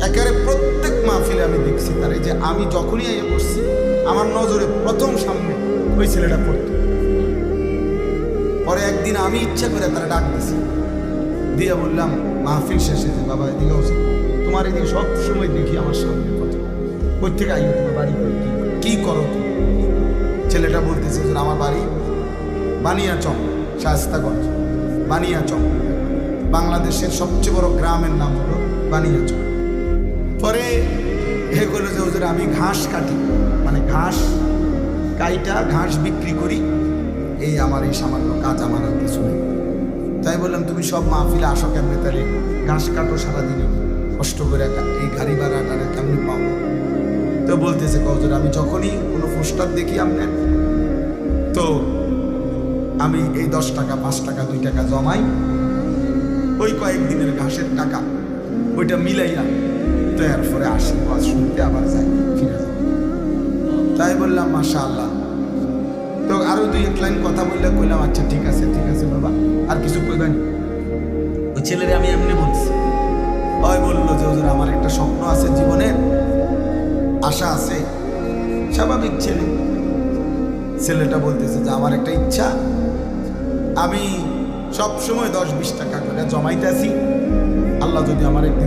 একেবারে প্রত্যেক মাহফিলে আমি দেখছি তার, এই যে আমি যখনই আইয়া করছি আমার নজরে প্রথম সামনে ওই ছেলেটা পড়তো। পরে একদিন আমি ইচ্ছা করে তারা ডাক দিছি, দিয়ে বললাম মাহফিল শেষে যে বাবা এদিকে তোমার এদিকে সব সময় দেখি আমার সামনে কথা, কই থেকে আইও, তোমার বাড়ি কি করো তুমি? ছেলেটা বলতেছে যে আমার বাড়ি বানিয়াচং, শায়েস্তাগঞ্জ। বানিয়াচং বাংলাদেশের সবচেয়ে বড় গ্রামের নাম হলো বানিয়াচং। পরে হে বললো যে হুজুর আমি ঘাস কাটি, মানে ঘাস কাইটা ঘাস বিক্রি করি, এই আমার এই সামান্য কাজ, আমার আর কিছু নেই। তাই বললাম তুমি সব মাহফিলে আসো কেমনে, তাহলে ঘাস কাটো সারাদিনে কষ্ট করে এই গাড়ি ভাড়াটা কেমনি পাও? তো বলতেছে হুজুর আমি যখনই কোনো পোস্টার দেখি আপনার, তো আমি এই 10 টাকা 5 টাকা 2 টাকা জমাই, ওই কয়েকদিনের ঘাসের টাকা ওইটা মিলাইয়া তো এরপরে আসি ওয়াজ শুনতে, আবার যাই ফিরে যাই। তাই বললাম মাশাআল্লাহ। তো আরো 2-1 লাইন কথা বললে কইলাম আচ্ছা ঠিক আছে বাবা, আর কিছু কইবেন? ওই ছেলেরে আমি এমনি বলছি, ওই বললো যে হুজুর আমার একটা স্বপ্ন আছে, জীবনের আশা আছে। স্বাভাবিক ছেলেটা বলতেছে যে আমার একটা ইচ্ছা, আমি সব সময় 10-20 টাকা করে জমাইতে আছি, আল্লাহ যদি আমার একদিন